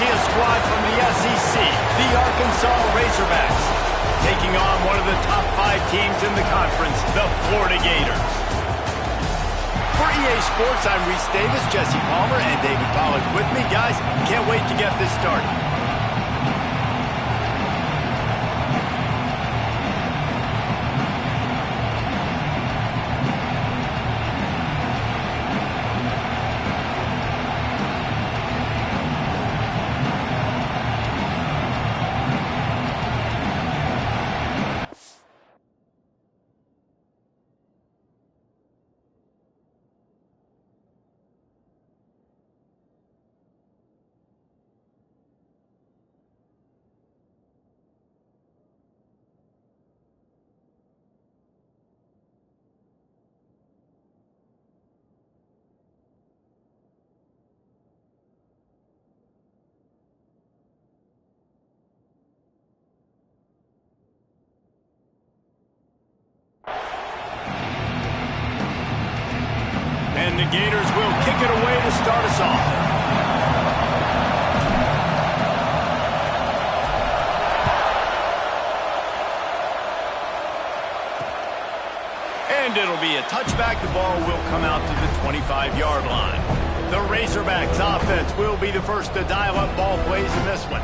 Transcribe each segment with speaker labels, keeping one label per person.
Speaker 1: see a squad from the SEC, the Arkansas Razorbacks, taking on one of the top 5 teams in the conference, the Florida Gators. For EA Sports, I'm Reese Davis, Jesse Palmer, and David Pollack with me. Guys, can't wait to get this started. And the Gators will kick it away to start us off. And it'll be a touchback. The ball will come out to the 25-yard line. The Razorbacks offense will be the first to dial up ball plays in this one.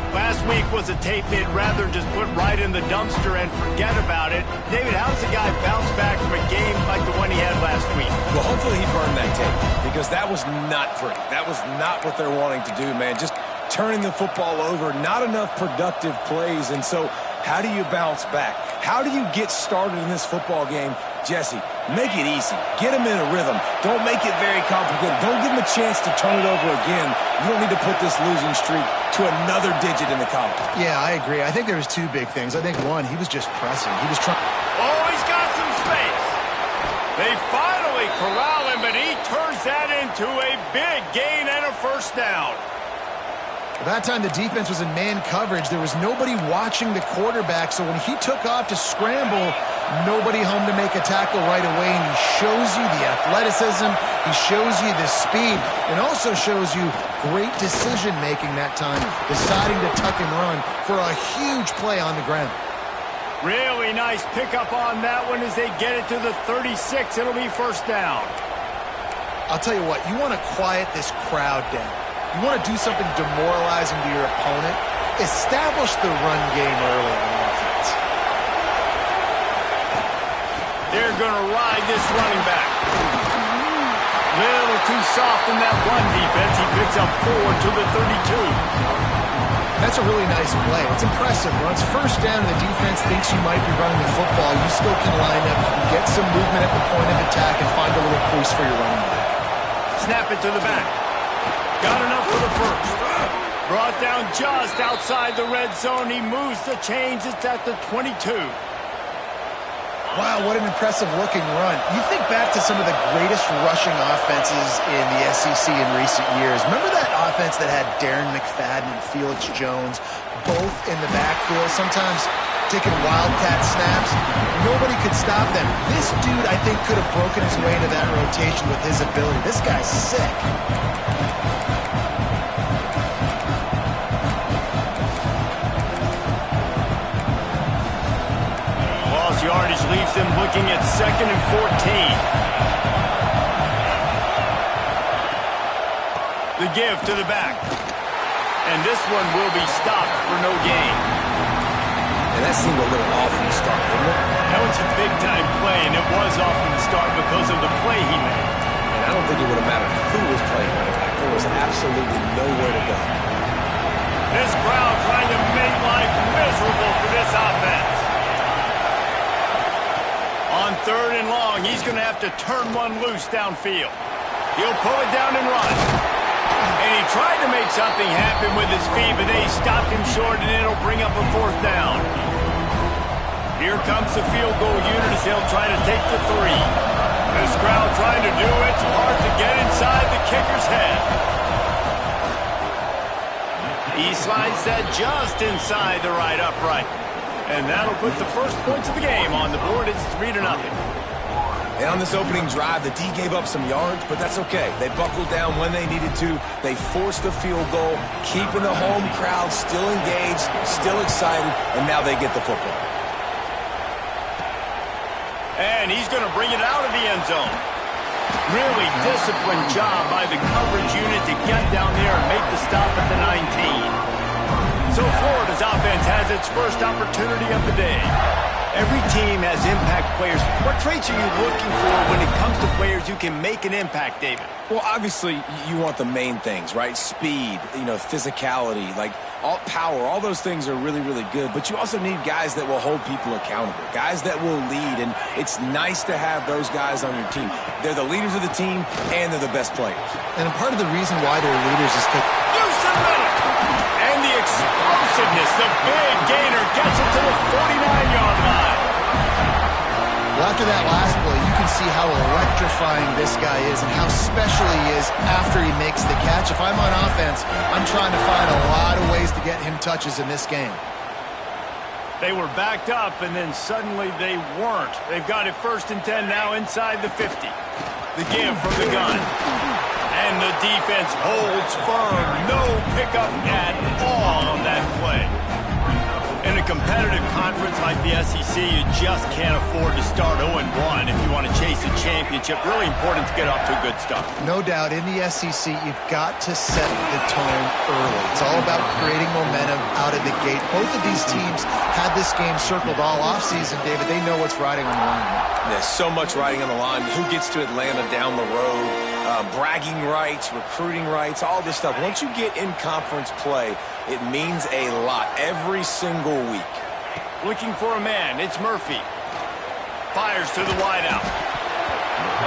Speaker 1: Last week was a tape they'd rather just put right in the dumpster and forget about it. David, how does a guy bounce back from a game like the one he had last week?
Speaker 2: Well, hopefully he burned that tape, because that was not pretty. That was not what they're wanting to do, man. Just turning the football over, not enough productive plays. And so how do you bounce back? How do you get started in this football game? Jesse, make it easy. Get him in a rhythm. Don't make it very complicated. Don't give him a chance to turn it over again. You don't need to put this losing streak to another digit in the column.
Speaker 3: Yeah, I agree. I think there was 2 big things. I think, one, he was just pressing. He was trying.
Speaker 1: Oh, he's got some space. They finally corral him, but he turns that into a big gain and a first down.
Speaker 3: At that time, the defense was in man coverage. There was nobody watching the quarterback, so when he took off to scramble, nobody home to make a tackle right away, and he shows you the athleticism, he shows you the speed, and also shows you great decision-making that time, deciding to tuck and run for a huge play on the ground.
Speaker 1: Really nice pickup on that one as they get it to the 36. It'll be first down.
Speaker 3: I'll tell you what, you want to quiet this crowd down. You want to do something demoralizing to your opponent, establish the run game early on offense.
Speaker 1: They're going to ride this running back. Little too soft in that run defense. He picks up 4 to the 32.
Speaker 3: That's a really nice play. It's impressive. Once first down and the defense thinks you might be running the football, you still can line up, you can get some movement at the point of attack and find a little crease for your running back.
Speaker 1: Snap it to the back. Got enough for the first. Brought down just outside the red zone. He moves the chains. It's at the 22.
Speaker 3: Wow, what an impressive-looking run. You think back to some of the greatest rushing offenses in the SEC in recent years. Remember that offense that had Darren McFadden and Felix Jones both in the backfield, sometimes taking wildcat snaps? Nobody could stop them. This dude, I think, could have broken his way into that rotation with his ability. This guy's sick.
Speaker 1: Yardage leaves them looking at 2nd and 14. The give to the back. And this one will be stopped for no gain.
Speaker 2: And that seemed a little off from the start, didn't it?
Speaker 1: That was a big-time play, and it was off from the start because of the play he made.
Speaker 2: And I don't think it would have mattered who was playing running back. There was absolutely nowhere to go.
Speaker 1: This crowd trying to make life miserable for this offense. On 3rd and long, he's going to have to turn one loose downfield. He'll pull it down and run. And he tried to make something happen with his feet, but they stopped him short, and it'll bring up a 4th down. Here comes the field goal unit as they'll try to take the 3. This crowd trying to do its part to get inside the kicker's head. He slides that just inside the right upright. And that'll put the first points of the game on the board. It's 3-0.
Speaker 2: And on this opening drive, the D gave up some yards, but that's okay. They buckled down when they needed to. They forced the field goal, keeping the home crowd still engaged, still excited, and now they get the football.
Speaker 1: And he's going to bring it out of the end zone. Really disciplined job by the coverage unit to get down there and make the stop at the 19. So Florida's offense has its first opportunity of the day. Every team has impact players. What traits are you looking for when it comes to players who can make an impact, David?
Speaker 2: Well, obviously, you want the main things, right? Speed, physicality, like all power, all those things are really, really good. But you also need guys that will hold people accountable, guys that will lead. And it's nice to have those guys on your team. They're the leaders of the team, and they're the best players.
Speaker 3: And part of the reason why they're leaders is because...
Speaker 1: And the explosiveness, the big gainer gets it to the 49-yard line.
Speaker 3: Well, after that last play, you can see how electrifying this guy is and how special he is after he makes the catch. If I'm on offense, I'm trying to find a lot of ways to get him touches in this game.
Speaker 1: They were backed up, and then suddenly they weren't. They've got it 1st and 10 now inside the 50. The give from the gun. And the defense holds firm. No pickup at all on that play. In a competitive conference like the SEC, you just can't afford to start 0-1 if you want to chase a championship. Really important to get off to a good start.
Speaker 3: No doubt, in the SEC, you've got to set the tone early. It's all about creating momentum out of the gate. Both of these teams had this game circled all offseason, David. They know what's riding on the line.
Speaker 2: There's so much riding on the line. Who gets to Atlanta down the road? Bragging rights, recruiting rights, all this stuff. Once you get in conference play, it means a lot every single week.
Speaker 1: Looking for a man. It's Murphy. Fires to the wideout.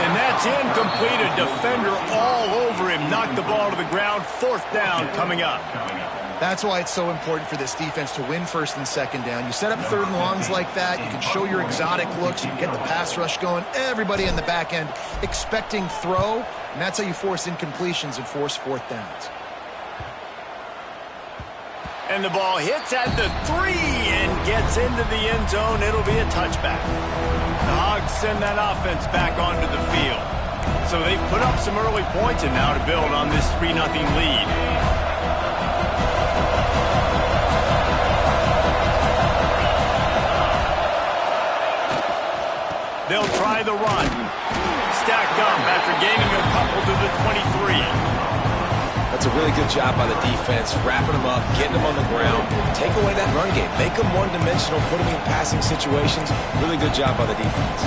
Speaker 1: And that's incomplete. A defender all over him. Knocked the ball to the ground. 4th down coming up.
Speaker 3: That's why it's so important for this defense to win 1st and 2nd down. You set up 3rd and longs like that. You can show your exotic looks. You can get the pass rush going. Everybody in the back end expecting throw. And that's how you force incompletions and force 4th downs.
Speaker 1: And the ball hits at the 3 and gets into the end zone. It'll be a touchback. The Hogs send that offense back onto the field. So they put up some early points and now to build on this 3-0 lead. They'll try the run. Stacked up after gaining a couple to the 23.
Speaker 2: That's a really good job by the defense, wrapping them up, getting them on the ground. Take away that run game. Make them one-dimensional, put them in passing situations. Really good job by the defense.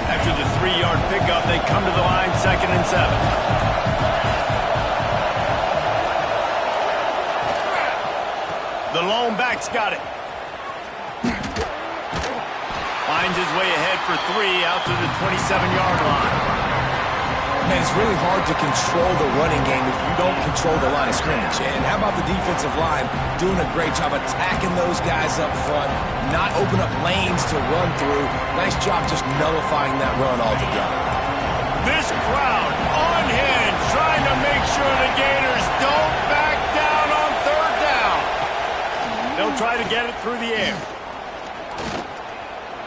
Speaker 1: After the 3-yard pickup, they come to the line 2nd and 7. The lone back's got it. Finds his way ahead for 3 out to the 27-yard line.
Speaker 2: Man, it's really hard to control the running game if you don't control the line of scrimmage. And how about the defensive line doing a great job attacking those guys up front, not open up lanes to run through. Nice job just nullifying that run altogether.
Speaker 1: This crowd on hand trying to make sure the Gators don't back down on 3rd down. They'll try to get it through the air.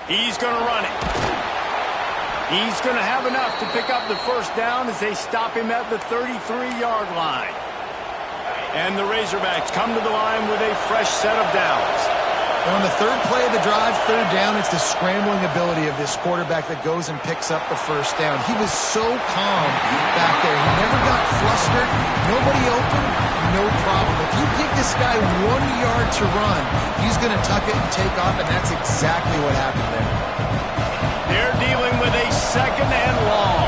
Speaker 1: He's going to run it. He's going to have enough to pick up the 1st down as they stop him at the 33-yard line. And the Razorbacks come to the line with a fresh set of downs.
Speaker 3: On the 3rd play of the drive, 3rd down, it's the scrambling ability of this quarterback that goes and picks up the 1st down. He was so calm back there. He never got flustered. Nobody open, no problem. If you give this guy 1 yard to run, he's going to tuck it and take off, and that's exactly what happened there.
Speaker 1: They're dealing with a 2nd and long.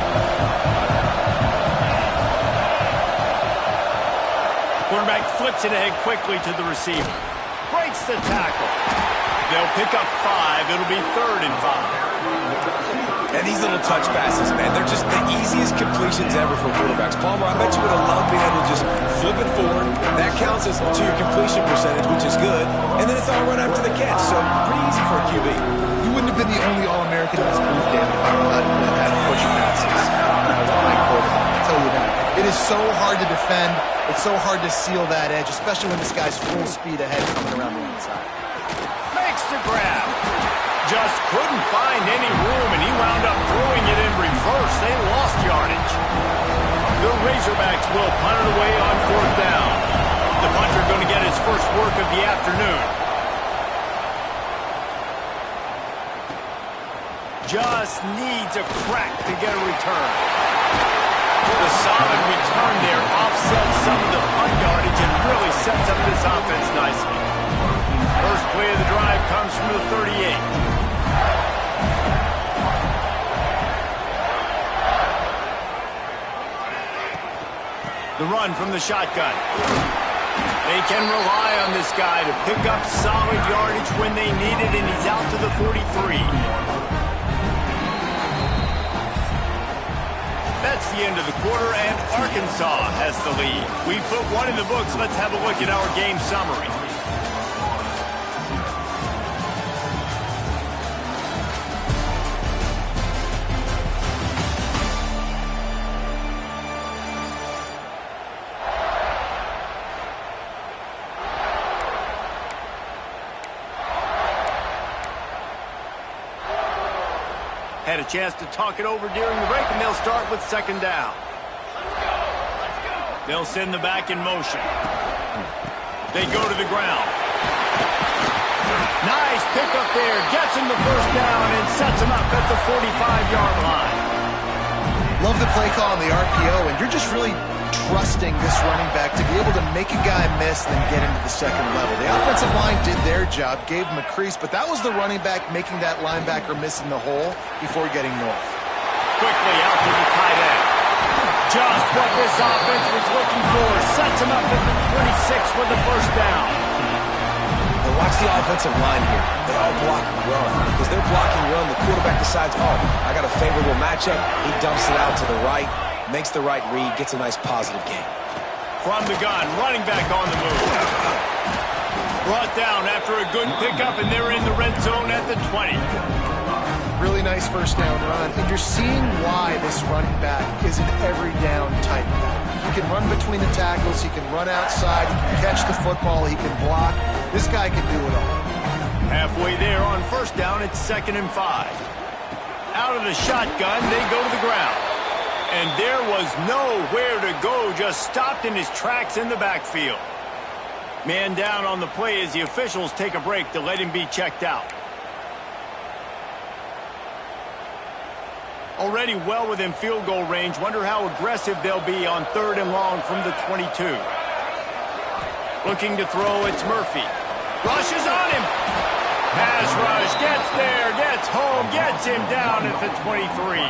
Speaker 1: Quarterback flips it ahead quickly to the receiver. Breaks the tackle. They'll pick up 5. It'll be 3rd and 5.
Speaker 2: And these little touch passes, man, they're just the easiest completions ever for quarterbacks. Palmer, I bet you would have loved being able to just flip it forward. That counts as to your completion percentage, which is good. And then it's all run after the catch, so pretty easy for a QB.
Speaker 3: You wouldn't have been the only All-American in this booth, Dan, if you had push passes. When I was playing quarterback, I'll tell you that. It is so hard to defend. It's so hard to seal that edge, especially when this guy's full speed ahead coming around the inside.
Speaker 1: Makes the grab. Just couldn't find any room, and he wound up throwing it in reverse. They lost yardage. The Razorbacks will punt it away on 4th down. The punter going to get his first work of the afternoon. Just needs a crack to get a return. The solid return there offsets some of the punt yardage and really sets up this offense nicely. First play of the drive comes from the 38. The run from the shotgun. They can rely on this guy to pick up solid yardage when they need it, and he's out to the 43. That's the end of the quarter, and Arkansas has the lead. We put one in the books. Let's have a look at our game summary. Had a chance to talk it over during the break, and they'll start with 2nd down. They'll send the back in motion. They go to the ground. Nice pick up there. Gets him the 1st down and sets him up at the 45-yard line.
Speaker 3: Love the play call on the RPO, and you're just really trusting this running back to be able to make a guy miss and then get into the 2nd level. The offensive line did their job, gave him a crease, but that was the running back making that linebacker miss in the hole before getting north.
Speaker 1: Quickly out to the tight end. Just what this offense was looking for. Sets him up at the 26 for the 1st down.
Speaker 2: And watch the offensive line here. They all block run. Because they're blocking run, the quarterback decides, oh, I got a favorable matchup. He dumps it out to the right. Makes the right read, gets a nice positive gain.
Speaker 1: From the gun, running back on the move. Brought down after a good pickup, and they're in the red zone at the 20.
Speaker 3: Really nice 1st down run, and you're seeing why this running back is an every down type back. He can run between the tackles, he can run outside, he can catch the football, he can block. This guy can do it all.
Speaker 1: Halfway there on 1st down, it's 2nd and 5. Out of the shotgun, they go to the ground. And there was nowhere to go, just stopped in his tracks in the backfield. Man down on the play as the officials take a break to let him be checked out. Already well within field goal range. Wonder how aggressive they'll be on 3rd and long from the 22. Looking to throw, it's Murphy. Rushes on him. Pass rush, gets there, gets home, gets him down at the 23.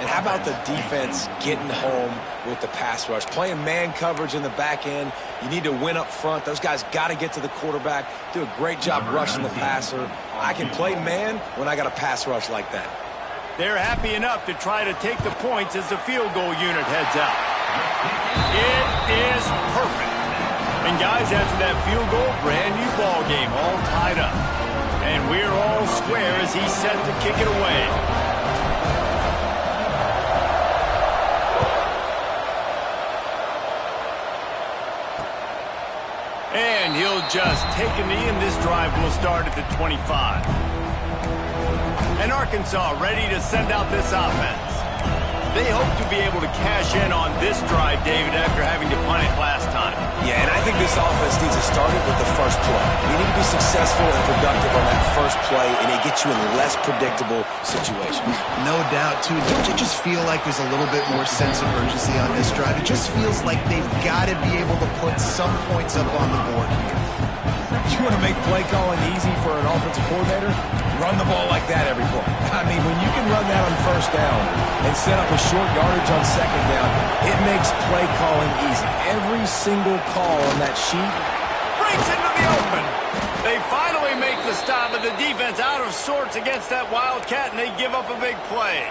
Speaker 2: And how about the defense getting home with the pass rush? Playing man coverage in the back end. You need to win up front. Those guys got to get to the quarterback. Do a great job rushing the passer. I can play man when I got a pass rush like that.
Speaker 1: They're happy enough to try to take the points as the field goal unit heads out. It is perfect. And guys, after that field goal, brand new ball game, all tied up. And we're all square as he's set to kick it away. And he'll just take a knee, and this drive will start at the 25. And Arkansas ready to send out this offense. They hope to be able to cash in on this drive, David, after having to punt it last time.
Speaker 2: Yeah, and I think this offense needs to start it with the first play. You need to be successful and productive on that first play, and it gets you in less predictable situations.
Speaker 3: No doubt, too. Don't you just feel like there's a little bit more sense of urgency on this drive? It just feels like they've got to be able to put some points up on the board here.
Speaker 2: You want to make play calling easy for an offensive coordinator? Run the ball like that every play. I mean, when you can run that on 1st down and set up a short yardage on 2nd down, it makes play calling easy. Every single call on that sheet
Speaker 1: breaks into the open. They finally make the stop, but the defense out of sorts against that Wildcat, and they give up a big play.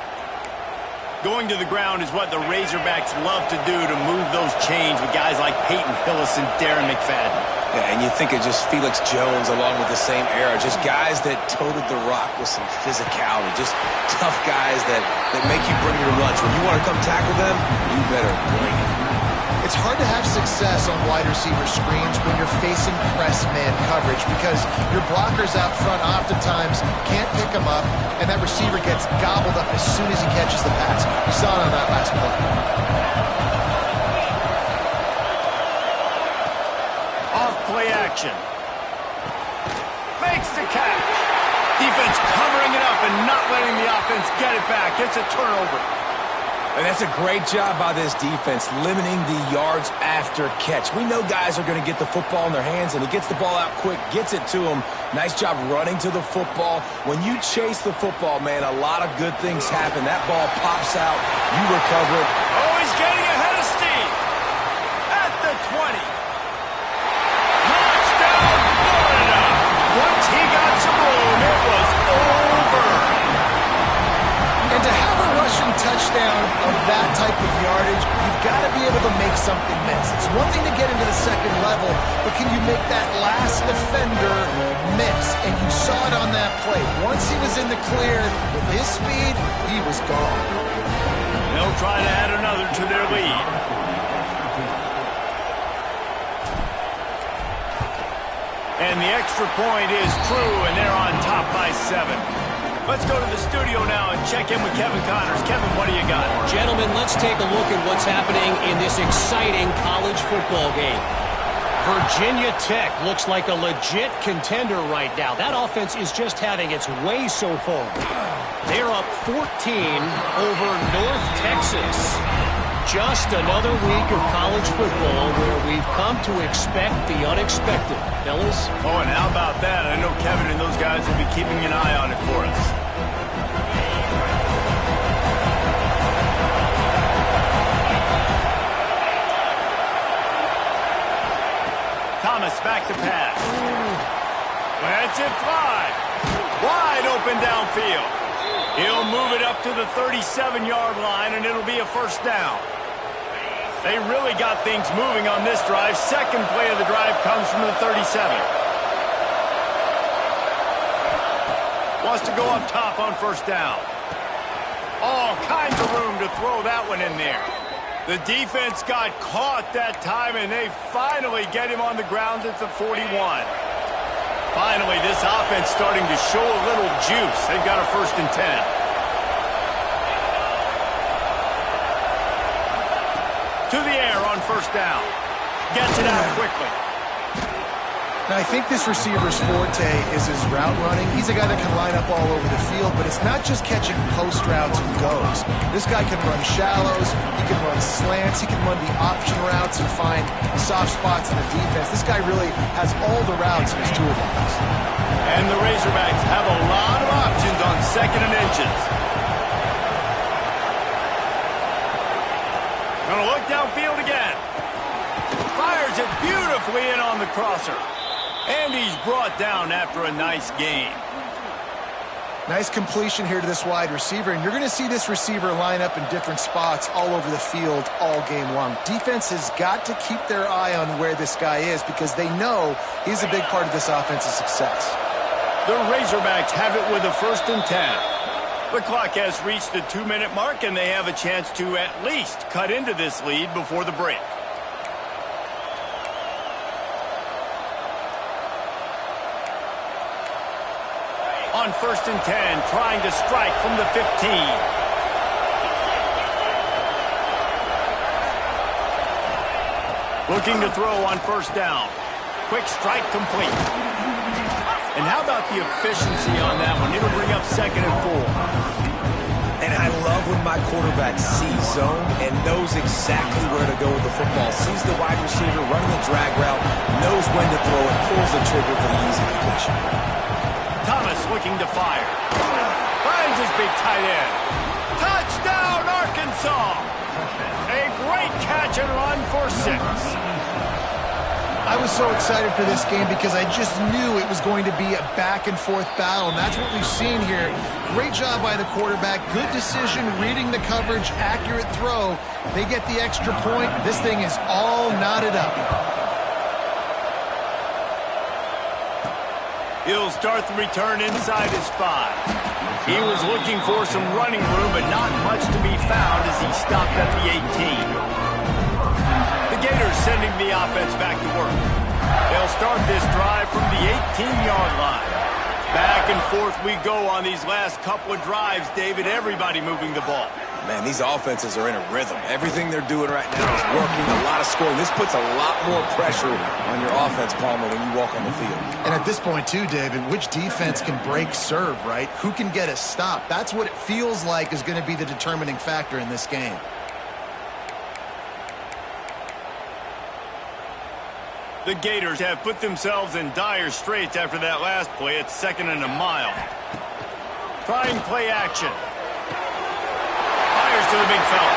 Speaker 1: Going to the ground is what the Razorbacks love to do to move those chains with guys like Peyton Hillis and Darren McFadden.
Speaker 2: Yeah, and you think of just Felix Jones along with the same era, just guys that toted the rock with some physicality, just tough guys that make you bring your lunch. When you want to come tackle them, you better bring it.
Speaker 3: It's hard to have success on wide receiver screens when you're facing press man coverage because your blockers out front oftentimes can't pick them up, and that receiver gets gobbled up as soon as he catches the pass. We saw it on that last play.
Speaker 1: Off play action. Makes the catch. Defense covering it up and not letting the offense get it back. It's a turnover.
Speaker 2: And that's a great job by this defense, limiting the yards after catch. We know guys are going to get the football in their hands, and he gets the ball out quick, gets it to them. Nice job running to the football. When you chase the football, man, a lot of good things happen. That ball pops out. You recover it.
Speaker 1: Oh, he's getting ahead of steam. At the 20. Touchdown, Florida. Once he got some room, it was over.
Speaker 3: And to have a rushing touchdown of that type of yardage, you've got to be able to make something miss. It's one thing to get into the second level, but can you make that last defender miss? And you saw it on that play. Once he was in the clear, with his speed, he was gone.
Speaker 1: They'll try to add another to their lead. And the extra point is true, and they're on top by 7. Let's go to the studio now and check in with Kevin Connors. Kevin, what do you got?
Speaker 4: Gentlemen, let's take a look at what's happening in this exciting college football game. Virginia Tech looks like a legit contender right now. That offense is just having its way so far. They're up 14 over North Texas. Just another week of college football where we've come to expect the unexpected. Fellas?
Speaker 1: Oh, and how about that? I know Kevin and those guys will be keeping an eye on it for us. Thomas back to pass. Lets it fly. Wide open downfield. He'll move it up to the 37-yard line, and it'll be a first down. They really got things moving on this drive. Second play of the drive comes from the 37. Wants to go up top on first down. All kinds of room to throw that one in there. The defense got caught that time, and they finally get him on the ground at the 41. Finally, this offense starting to show a little juice. They've got a 1st and 10. To the air on first down. Gets it out quickly.
Speaker 3: Now, I think this receiver's forte is his route running. He's a guy that can line up all over the field, but it's not just catching post routes and goes. This guy can run shallows, he can run slants, he can run the option routes and find soft spots in the defense. This guy really has all the routes in his toolbox.
Speaker 1: And the Razorbacks have a lot of options on 2nd and inches. Gonna look downfield again. Fires it beautifully in on the crosser. And he's brought down after a nice gain.
Speaker 3: Nice completion here to this wide receiver, and you're going to see this receiver line up in different spots all over the field all game long. Defense has got to keep their eye on where this guy is because they know he's a big part of this offense's success.
Speaker 1: The Razorbacks have it with a 1st and 10. The clock has reached the 2-minute mark, and they have a chance to at least cut into this lead before the break. On 1st and 10, trying to strike from the 15. Looking to throw on first down. Quick strike complete. And how about the efficiency on that one? It'll bring up 2nd and 4.
Speaker 2: And I love when my quarterback sees zone and knows exactly where to go with the football. Sees the wide receiver running the drag route, knows when to throw it, pulls the trigger for the easy completion.
Speaker 1: Thomas looking to fire. Finds his big tight end. Touchdown, Arkansas! A great catch and run for 6.
Speaker 3: I was so excited for this game because I just knew it was going to be a back-and-forth battle, and that's what we've seen here. Great job by the quarterback. Good decision, reading the coverage, accurate throw. They get the extra point. This thing is all knotted up.
Speaker 1: He'll start the return inside his 5. He was looking for some running room, but not much to be found as he stopped at the 18. The getting the offense back to work. They'll start this drive from the 18-yard line. Back and forth we go on these last couple of drives, David. Everybody moving the ball.
Speaker 2: Man, these offenses are in a rhythm. Everything they're doing right now is working, a lot of scoring. This puts a lot more pressure on your offense, Palmer, when you walk on the field.
Speaker 3: And at this point, too, David, which defense can break serve, right? Who can get a stop? That's what it feels like is going to be the determining factor in this game.
Speaker 1: The Gators have put themselves in dire straits after that last play. It's 2nd and a mile. Trying play action. Fires to the big fella.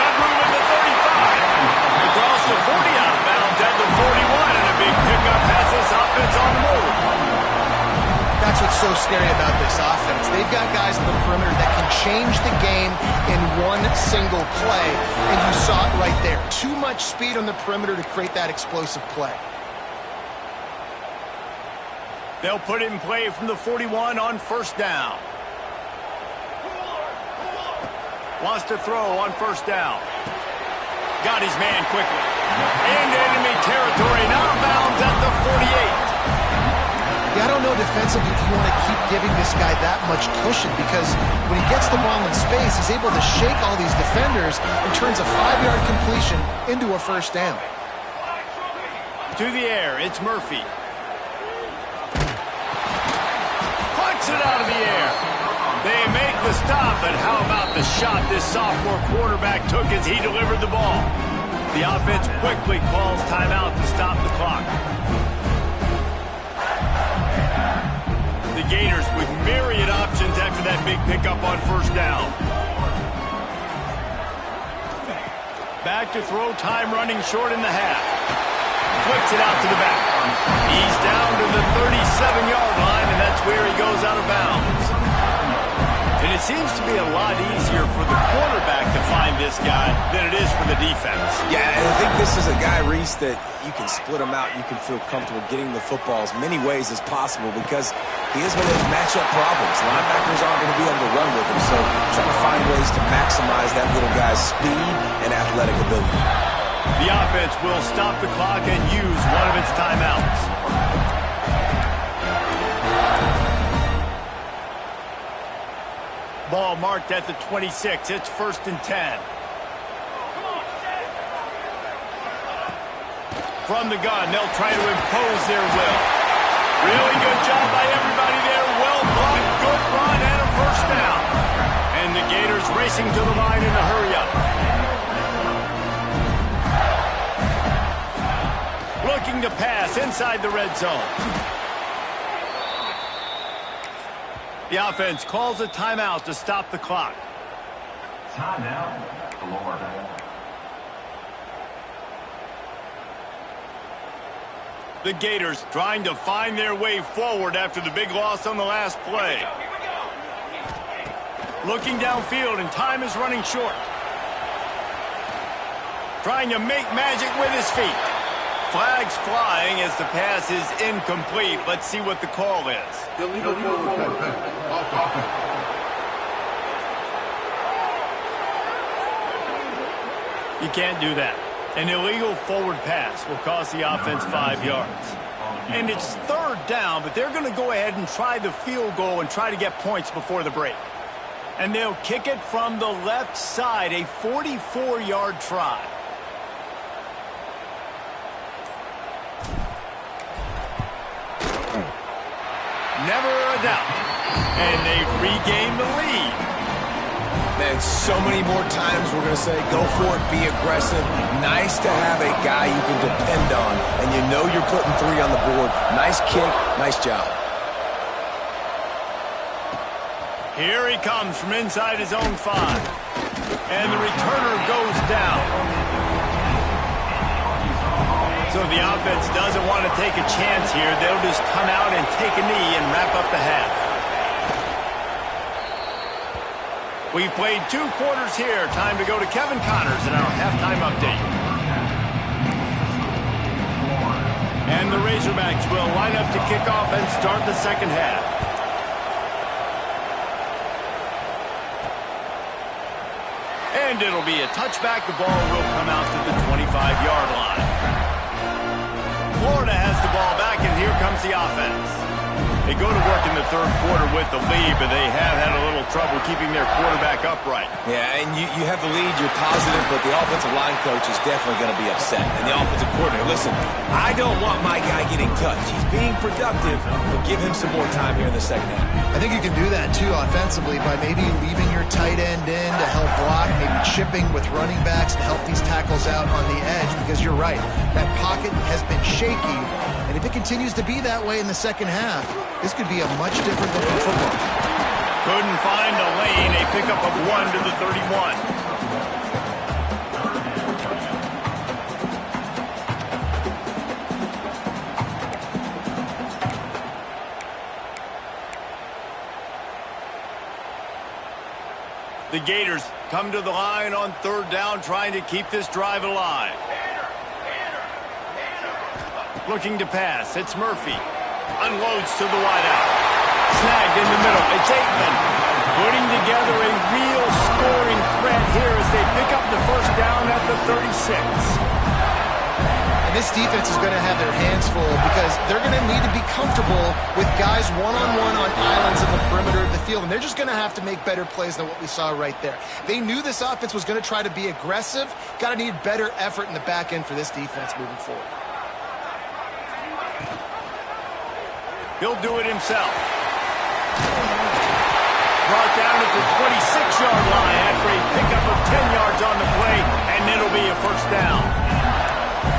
Speaker 1: Got room at the 35. Across the 40 out of bounds at the 41. And a big pickup has this offense on the move.
Speaker 3: That's what's so scary about this offense. They've got guys in the perimeter that can change the game in one single play. And you saw it right there. Too much speed on the perimeter to create that explosive play.
Speaker 1: They'll put it in play from the 41 on 1st down. Wants to throw on 1st down. Got his man quickly. Into enemy territory. Now bounds at the 48.
Speaker 3: Yeah, I don't know defensively if you want to keep giving this guy that much cushion, because when he gets the ball in space, he's able to shake all these defenders and turns a 5-yard completion into a 1st down.
Speaker 1: To the air, it's Murphy. Puts it out of the air. They make the stop, but how about the shot this sophomore quarterback took as he delivered the ball? The offense quickly calls timeout to stop the clock. The Gators with myriad options after that big pickup on 1st down. Back to throw, time running short in the half. Flips it out to the back. He's down to the 37-yard line, and that's where he goes out of bounds. And it seems to be a lot easier for the quarterback to find this guy than it is for the defense.
Speaker 2: Yeah, and I think this is a guy, Reese, that you can split him out. You can feel comfortable getting the football as many ways as possible because he is one of those matchup problems. Linebackers aren't going to be able to run with him, so trying to find ways to maximize that little guy's speed and athletic ability.
Speaker 1: The offense will stop the clock and use one of its timeouts. Ball marked at the 26. It's 1st and 10. From the gun, they'll try to impose their will. Really good job by everybody there. Well blocked, good run, and a 1st down. And the Gators racing to the line in a hurry-up. Looking to pass inside the red zone. The offense calls a timeout to stop the clock.
Speaker 5: Timeout, Florida.
Speaker 1: The Gators trying to find their way forward after the big loss on the last play. Looking downfield, and time is running short. Trying to make magic with his feet. Flags flying as the pass is incomplete. Let's see what the call is. You can't do that. An illegal forward pass will cost the offense 5 yards. And it's 3rd down, but they're going to go ahead and try the field goal and try to get points before the break. And they'll kick it from the left side, a 44-yard try. Never a doubt. And they've regained the lead.
Speaker 2: Man, so many more times we're going to say, go for it, be aggressive. Nice to have a guy you can depend on, and you know you're putting 3 on the board. Nice kick, nice job.
Speaker 1: Here he comes from inside his own 5. And the returner goes down. So the offense doesn't want to take a chance here. They'll just come out and take a knee and wrap up the half. We've played 2 quarters here. Time to go to Kevin Connors in our halftime update. And the Razorbacks will line up to kick off and start the 2nd half. And it'll be a touchback. The ball will come out to the 25-yard line. ball back, and here comes the offense. They go to work in the third quarter with the lead, but they have had a little trouble keeping their quarterback upright.
Speaker 2: Yeah, and you have the lead, you're positive, but the offensive line coach is definitely going to be upset. And the offensive coordinator, listen, I don't want my guy getting touched. He's being productive, but give him some more time here in the second half.
Speaker 3: I think you can do that, too, offensively, by maybe leaving your tight end in to help block, maybe chipping with running backs to help these tackles out on the edge, because you're right. That pocket has been shaky, and if it continues to be that way in the second half, this could be a much different looking football.
Speaker 1: Couldn't find a lane. A pickup of 1 to the 31. The Gators come to the line on third down, trying to keep this drive alive. Looking to pass. It's Murphy. Unloads to the wideout. Snagged in the middle. It's Aikman putting together a real scoring threat here as they pick up the first down at the 36.
Speaker 3: And this defense is going to have their hands full because they're going to need to be comfortable with guys one-on-one on islands in the perimeter of the field, and they're just going to have to make better plays than what we saw right there. They knew this offense was going to try to be aggressive. Got to need better effort in the back end for this defense moving forward.
Speaker 1: He'll do it himself. Brought down at the 26-yard line after a pickup of 10 yards on the play, and it'll be a first down.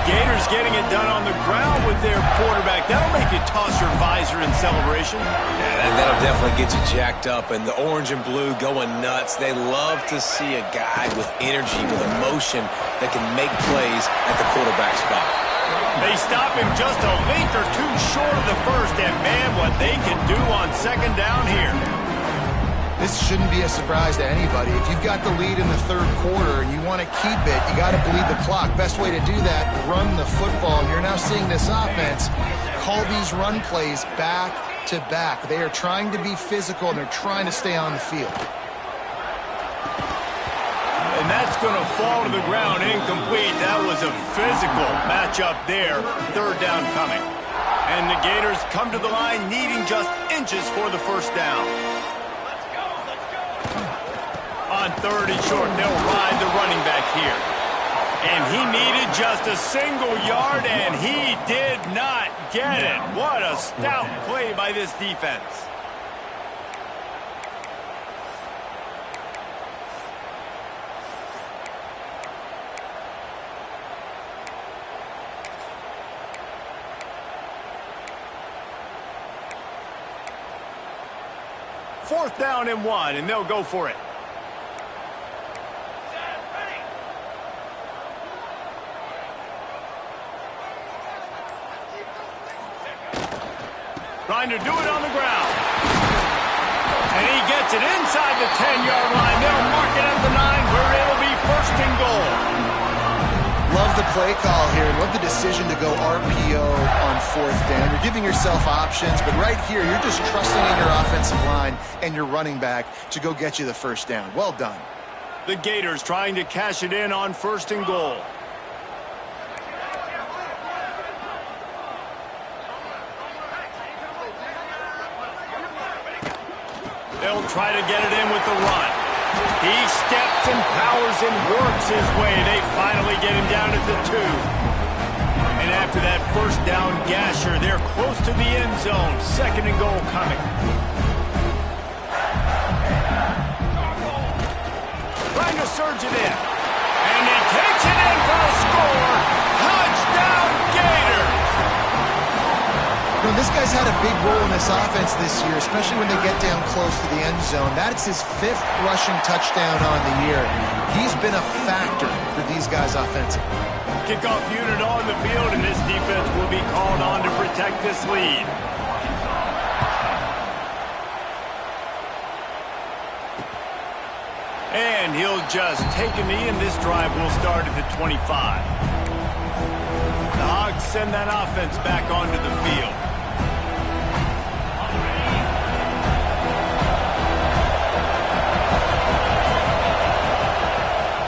Speaker 1: Gators getting it done on the ground with their quarterback. That'll make you toss your visor in celebration.
Speaker 2: Yeah, that'll definitely get you jacked up, and the orange and blue going nuts. They love to see a guy with energy, with emotion that can make plays at the quarterback spot.
Speaker 1: They stop him just a length or two short of the first, and man, what they can do on second down here.
Speaker 3: This shouldn't be a surprise to anybody. If you've got the lead in the third quarter and you want to keep it, you got to bleed the clock. Best way to do that, run the football. And you're now seeing this offense call these run plays back to back. They are trying to be physical, and they're trying to stay on the field.
Speaker 1: And that's going to fall to the ground incomplete. That was a physical matchup there. Third down coming. And the Gators come to the line needing just inches for the first down. On third and short, they'll ride the running back here. And he needed just a single yard, and he did not get it. What a stout play by this defense. Fourth down and 1, and they'll go for it. Trying to do it on the ground. And he gets it inside the 10-yard line. They'll mark it at the 9 where it'll be first and goal.
Speaker 3: Love the play call here. Love the decision to go RPO on fourth down. You're giving yourself options, but right here, you're just trusting in your offensive line and your running back to go get you the first down. Well done.
Speaker 1: The Gators trying to cash it in on first and goal. They'll try to get it in with the run. He steps and powers and works his way. They finally get him down at the 2. And after that first down gasher, they're close to the end zone. Second and goal coming. Trying to surge it in. And he takes it in for a score. Touchdown, Gators!
Speaker 3: You know, this guy's had a big role in this offense this year, especially when they get down close to the end zone. That's his 5th rushing touchdown on the year. He's been a factor for these guys offensively.
Speaker 1: Kickoff unit on the field, and this defense will be called on to protect this lead. And he'll just take a knee, and this drive will start at the 25. The Hogs send that offense back onto the field.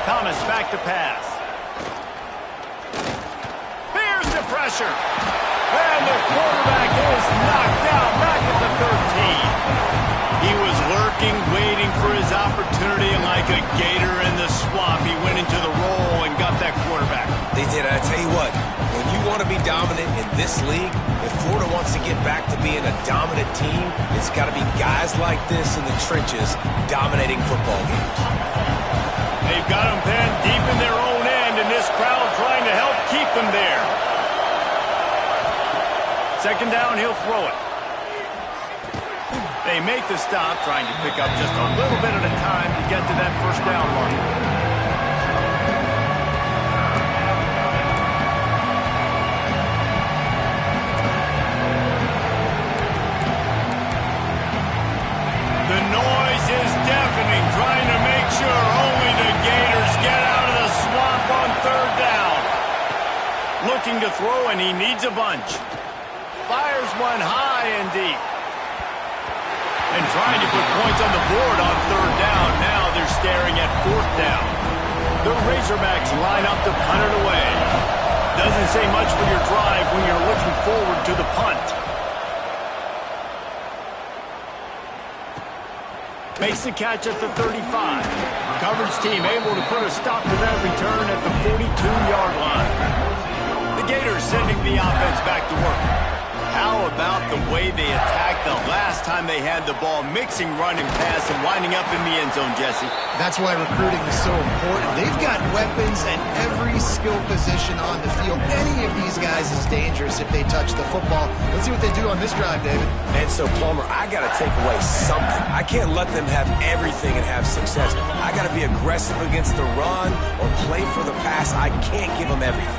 Speaker 1: Thomas back to pass. Here's the pressure. And And the quarterback is knocked down back at the 13. He was lurking, waiting for his opportunity, and like a gator in the swamp, he went into the roll and got that quarterback.
Speaker 2: They did. I tell you what, when you want to be dominant in this league, if Florida wants to get back to being a dominant team, it's got to be guys like this in the trenches dominating football games.
Speaker 1: They've got them pinned deep in their own end, and this crowd trying to help keep them there. Second down, he'll throw it. They make the stop, trying to pick up just a little bit at a time to get to that first down mark. The noise is deafening, trying to make sure only the Gators get out of the swamp on third down. Looking to throw, and he needs a bunch. Fires one high and deep. And trying to put points on the board on third down. Now they're staring at fourth down. The Razorbacks line up to punt it away. Doesn't say much for your drive when you're looking forward to the punt. Makes the catch at the 35. Coverage team able to put a stop to that return at the 42-yard line. The Gators sending the offense back to work. How about the way they attacked the last time they had the ball, mixing run and pass and winding up in the end zone, Jesse?
Speaker 3: That's why recruiting is so important. They've got weapons at every skill position on the field. Any of these guys is dangerous if they touch the football. Let's see what they do on this drive, David.
Speaker 2: And so, Palmer, I got to take away something. I can't let them have everything and have success. I got to be aggressive against the run or play for the pass. I can't give them everything.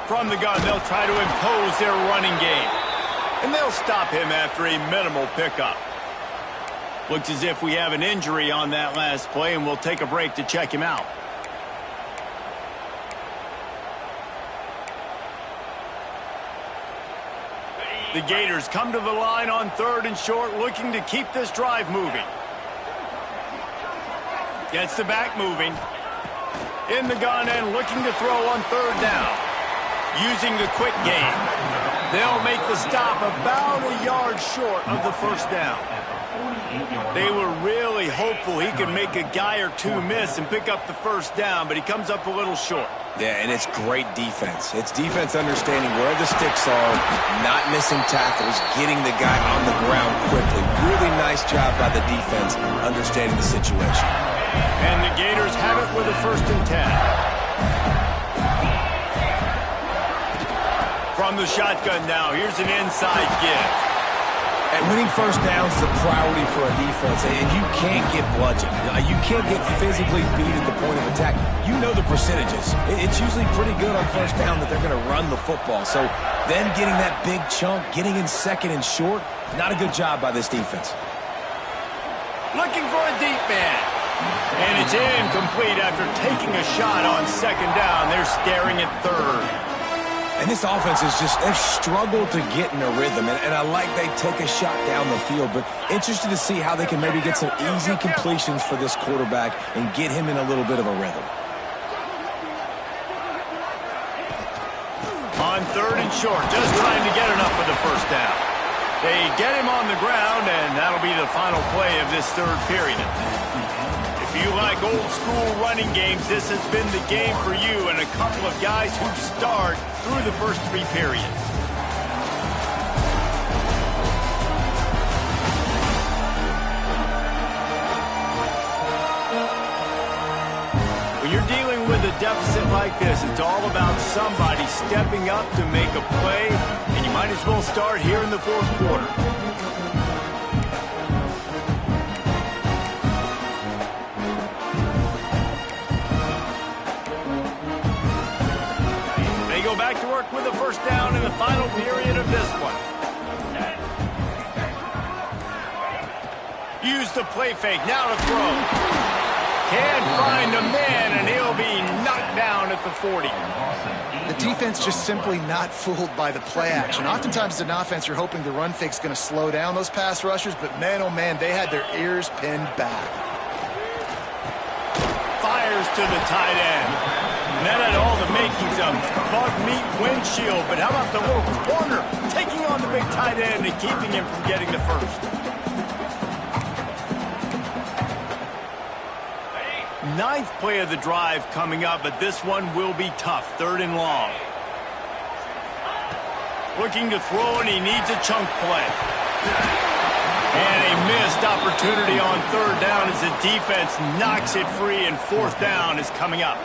Speaker 1: From the gun, they'll try to impose their running game. And they'll stop him after a minimal pickup. Looks as if we have an injury on that last play, and we'll take a break to check him out. The Gators come to the line on third and short, looking to keep this drive moving. Gets the back moving. In the gun and looking to throw on third down. Using the quick game. They'll make the stop about a yard short of the first down. They were really hopeful he could make a guy or two miss and pick up the first down, but he comes up a little short.
Speaker 2: Yeah, and it's great defense. It's defense understanding where the sticks are, not missing tackles, getting the guy on the ground quickly. Really nice job by the defense understanding the situation.
Speaker 1: And the Gators have it with a 1st and 10. From the shotgun now, here's an inside give.
Speaker 2: And winning first downs is a priority for a defense, and you can't get bludgeoned. You can't get physically beat at the point of attack. You know the percentages. It's usually pretty good on first down that they're going to run the football. So then getting that big chunk, getting in second and short, not a good job by this defense.
Speaker 1: Looking for a deep man. And it's incomplete after taking a shot on second down. They're staring at third.
Speaker 2: And this offense is just, they've struggled to get in a rhythm. And I like they take a shot down the field, but interested to see how they can maybe get some easy completions for this quarterback and get him in a little bit of a rhythm.
Speaker 1: On third and short, just trying to get enough for the first down. They get him on the ground, and that'll be the final play of this third period. If you like old-school running games, this has been the game for you and a couple of guys who start through the first 3 periods. When you're dealing with a deficit like this, it's all about somebody stepping up to make a play, and you might as well start here in the fourth quarter. Go back to work with a first down in the final period of this one. Use the play fake, now to throw. Can't find a man, and he'll be knocked down at the 40.
Speaker 3: The defense just simply not fooled by the play action. Oftentimes as an offense, you're hoping the run fake's going to slow down those pass rushers, but man, oh man, they had their ears pinned back.
Speaker 1: fires to the tight end. And that had all the makings of bug meat windshield, but how about the little corner taking on the big tight end and keeping him from getting the first? Ninth play of the drive coming up, but this one will be tough. 3rd and long. Looking to throw, and he needs a chunk play. And a missed opportunity on 3rd down as the defense knocks it free, and 4th down is coming up.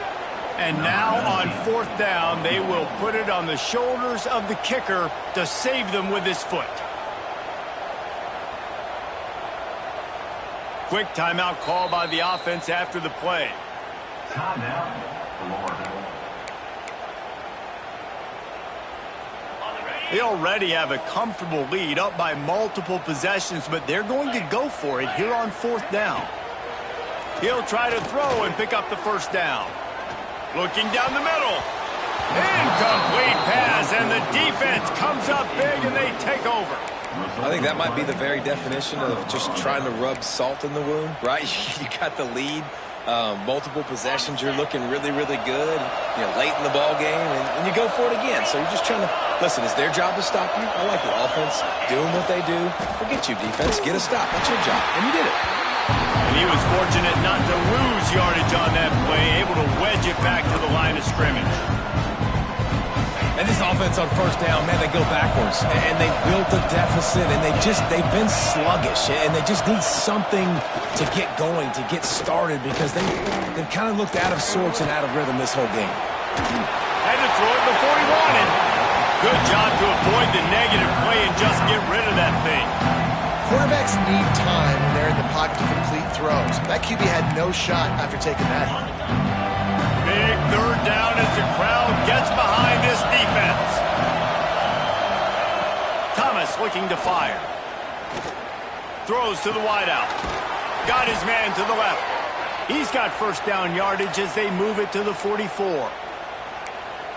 Speaker 1: And now on 4th down, they will put it on the shoulders of the kicker to save them with his foot. Quick timeout call by the offense after the play.
Speaker 5: Timeout, Florida.
Speaker 1: They already have a comfortable lead, up by multiple possessions, but they're going to go for it here on 4th down. He'll try to throw and pick up the 1st down. Looking down the middle. Incomplete pass, and the defense comes up big, and they take over.
Speaker 2: I think that might be the very definition of just trying to rub salt in the wound, right? You got the lead, multiple possessions, you're looking really, really good, you know, late in the ball game, and you go for it again. So you're just trying to, listen, it's their job to stop you. I like the offense doing what they do. Forget you, defense. Get a stop. That's your job, and you did it.
Speaker 1: And he was fortunate not to lose yardage on that play, able to wedge it back to the line of scrimmage.
Speaker 2: And this offense on 1st down, man, they go backwards. And they built a deficit, and they've been sluggish. And they just need something to get going, to get started, because they've kind of looked out of sorts and out of rhythm this whole game.
Speaker 1: Had to throw it before he wanted. Good job to avoid the negative play and just get rid of that thing.
Speaker 3: Quarterbacks need time when they're in the pocket to complete throws. That QB had no shot after taking that hit.
Speaker 1: Big 3rd down as the crowd gets behind this defense. Thomas looking to fire. Throws to the wideout. Got his man to the left. He's got 1st down yardage as they move it to the 44.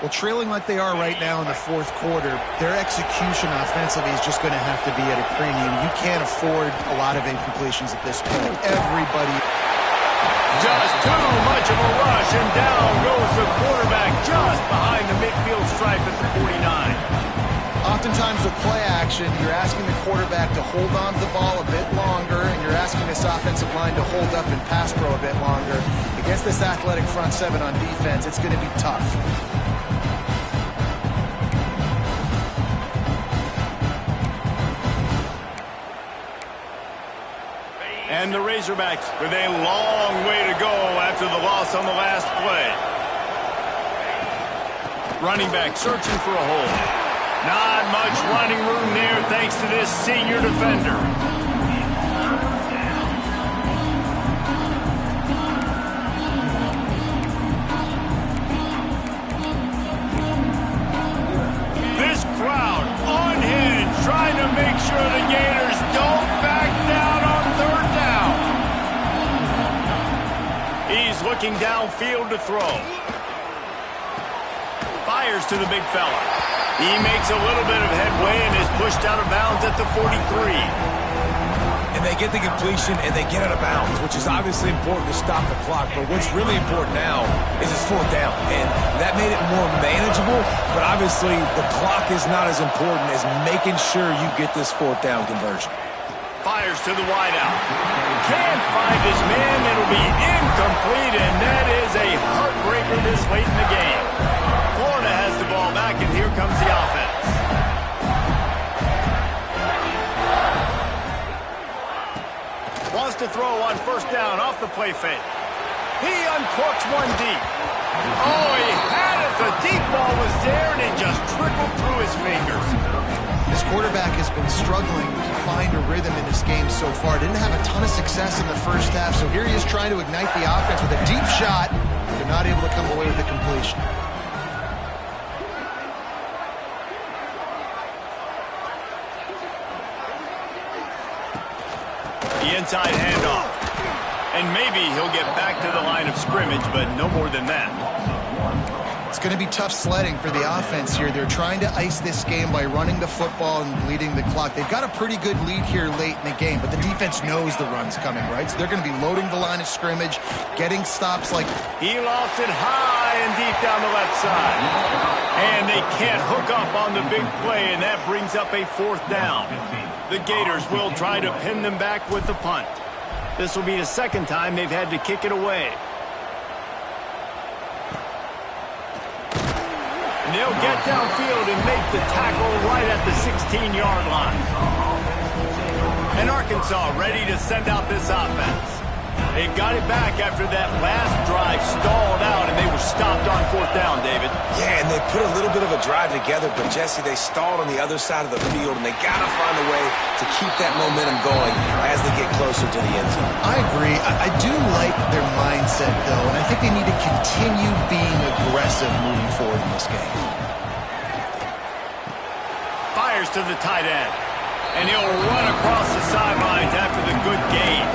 Speaker 3: Well, trailing like they are right now in the 4th quarter, their execution offensively is just going to have to be at a premium. You can't afford a lot of incompletions at this point. Everybody.
Speaker 1: Just too much of a rush, and down goes the quarterback just behind the midfield stripe at the 49.
Speaker 3: Oftentimes with play action, you're asking the quarterback to hold on to the ball a bit longer, and you're asking this offensive line to hold up and pass pro a bit longer. Against this athletic front 7 on defense, it's going to be tough.
Speaker 1: And the Razorbacks with a long way to go after the loss on the last play. Running back searching for a hole. Not much running room there thanks to this senior defender. This crowd unhinged, trying to make sure the Gators don't back down on 3rd down. He's looking downfield to throw. Fires to the big fella. He makes a little bit of headway and is pushed out of bounds at the 43.
Speaker 2: And they get the completion, and they get out of bounds, which is obviously important to stop the clock. But what's really important now is it's 4th down. And that made it more manageable, but obviously the clock is not as important as making sure you get this 4th down conversion.
Speaker 1: Fires to the wideout. Can't find his man. It'll be incomplete, and that is a heartbreaker this late in the game. Florida has the ball back, and here comes the offense. Wants to throw on 1st down off the play fake. He uncorks one deep. Oh, he had it. The deep ball was there, and it just trickled through his fingers.
Speaker 3: This quarterback has been struggling to find a rhythm in this game so far. Didn't have a ton of success in the 1st half, so here he is trying to ignite the offense with a deep shot. They're not able to come away with the completion.
Speaker 1: The inside handoff. And maybe he'll get back to the line of scrimmage, but no more than that.
Speaker 3: It's going to be tough sledding for the offense here. They're trying to ice this game by running the football and bleeding the clock. They've got a pretty good lead here late in the game, but the defense knows the run's coming, right? So they're going to be loading the line of scrimmage, getting stops like...
Speaker 1: He lost it high and deep down the left side. And they can't hook up on the big play, and that brings up a 4th down. The Gators will try to pin them back with the punt. This will be the 2nd time they've had to kick it away. And they'll get downfield and make the tackle right at the 16-yard line. And Arkansas ready to send out this offense. They got it back after that last drive stalled out, and they were stopped on 4th down, David.
Speaker 2: Yeah, and they put a little bit of a drive together, but, Jesse, they stalled on the other side of the field, and they got to find a way to keep that momentum going as they get closer to the end zone.
Speaker 3: I agree. I do like their mindset, though, and I think they need to continue being aggressive moving forward in this game.
Speaker 1: Fires to the tight end, and he'll run across the sidelines after the good gain.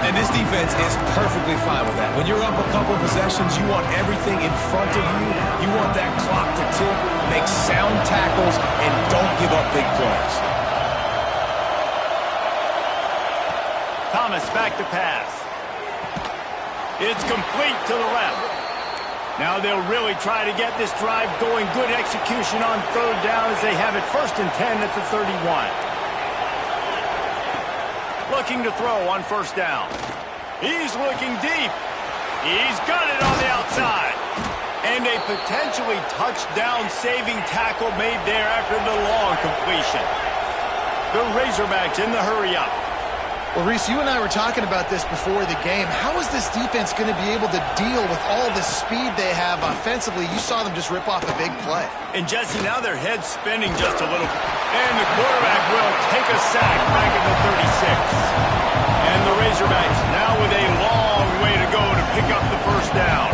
Speaker 2: And this defense is perfectly fine with that. When you're up a couple possessions, you want everything in front of you. You want that clock to tick, make sound tackles, and don't give up big plays.
Speaker 1: Thomas back to pass. It's complete to the left. Now they'll really try to get this drive going. Good execution on 3rd down as they have it 1st and 10 at the 31. Looking to throw on 1st down. He's looking deep. He's got it on the outside. And a potentially touchdown-saving tackle made there after the long completion. The Razorbacks in the hurry-up.
Speaker 3: Well, Reese, you and I were talking about this before the game. How is this defense going to be able to deal with all the speed they have offensively? You saw them just rip off a big play.
Speaker 1: And, Jesse, now their head's spinning just a little. And the quarterback will take a sack back at the 36. And the Razorbacks now with a long way to go to pick up the 1st down.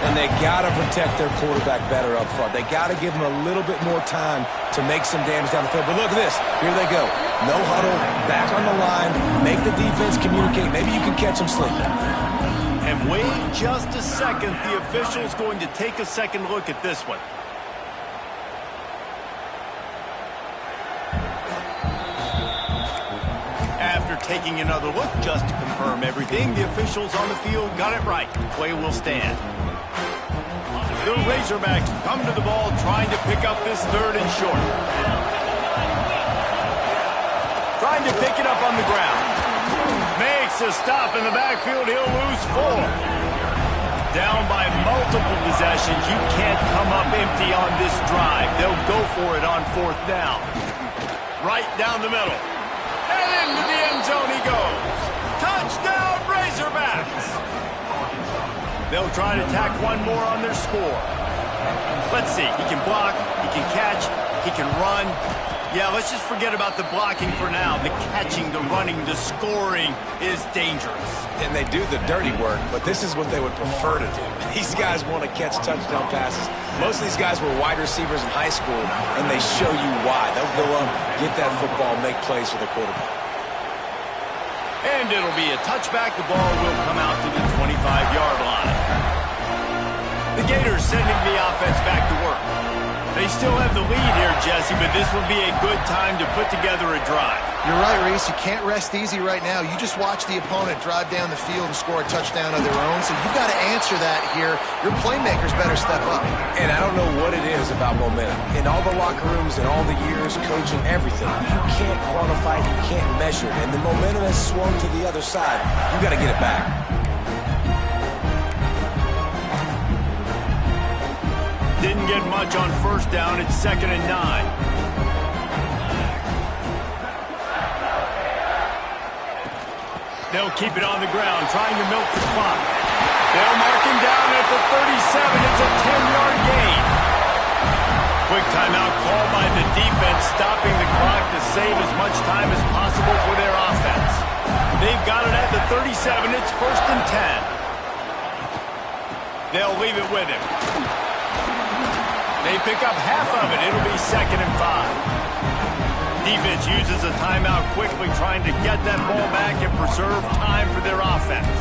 Speaker 2: And they got to protect their quarterback better up front. They got to give him a little bit more time to make some damage down the field. But look at this. Here they go. No huddle, back on the line, make the defense communicate. Maybe you can catch them sleeping.
Speaker 1: And wait just a second. The official's going to take a second look at this one. After taking another look just to confirm everything, the officials on the field got it right. Play will stand. The Razorbacks come to the ball trying to pick up this 3rd and short. Trying to pick it up on the ground. Makes a stop in the backfield. He'll lose 4. Down by multiple possessions. You can't come up empty on this drive. They'll go for it on 4th down. Right down the middle. And into the end zone he goes. Touchdown, Razorbacks! They'll try to tack one more on their score. Let's see. He can block. He can catch. He can run. Yeah, let's just forget about the blocking for now. The catching, the running, the scoring is dangerous.
Speaker 2: And they do the dirty work, but this is what they would prefer to do. These guys want to catch touchdown passes. Most of these guys were wide receivers in high school, and they show you why. They'll go up, get that football, make plays for the quarterback.
Speaker 1: And it'll be a touchback. The ball will come out to the 25-yard line. The Gators sending the offense back to work. They still have the lead here, Jesse, but this will be a good time to put together a drive.
Speaker 3: You're right, Reese. You can't rest easy right now. You just watch the opponent drive down the field and score a touchdown of their own, so you've got to answer that here. Your playmakers better step up.
Speaker 2: And I don't know what it is about momentum. In all the locker rooms and all the years, coaching, everything, you can't quantify it, you can't measure it. And the momentum has swung to the other side. You got to get it back.
Speaker 1: Didn't get much on 1st down. It's 2nd and 9. They'll keep it on the ground, trying to milk the clock. They'll mark him down at the 37. It's a 10-yard gain. Quick timeout call by the defense, stopping the clock to save as much time as possible for their offense. They've got it at the 37. It's 1st and 10. They'll leave it with him. They pick up half of it. It'll be 2nd and 5. Defense uses a timeout quickly, trying to get that ball back and preserve time for their offense.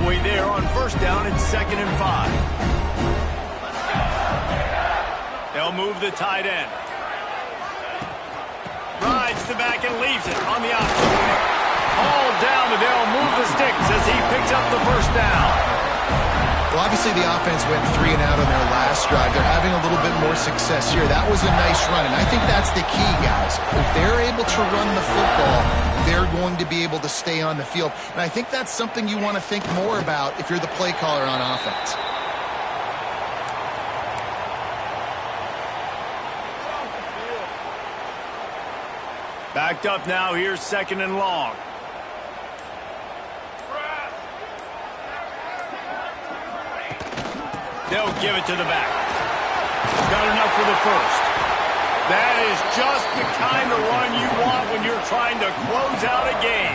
Speaker 1: halfway there on first down and 2nd and 5. They'll move the tight end. Rides the back and leaves it on the option. All down, but they'll move the sticks as he picks up the first down.
Speaker 3: Well, obviously the offense went 3 and out on their last drive. They're having a little bit more success here. That was a nice run, and I think that's the key, guys. If they're able to run the football, they're going to be able to stay on the field. And I think that's something you want to think more about if you're the play caller on offense.
Speaker 1: Backed up now, here's 2nd and long. They'll give it to the back. Got enough for the first. That is just the kind of run you want when you're trying to close out a game.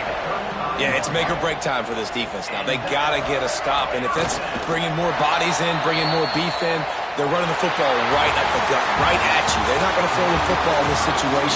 Speaker 2: Yeah, it's make or break time for this defense now. They got to get a stop, and if that's bringing more bodies in, bringing more beef in, they're running the football right at the gut, right at you. They're not going to throw the football in this situation.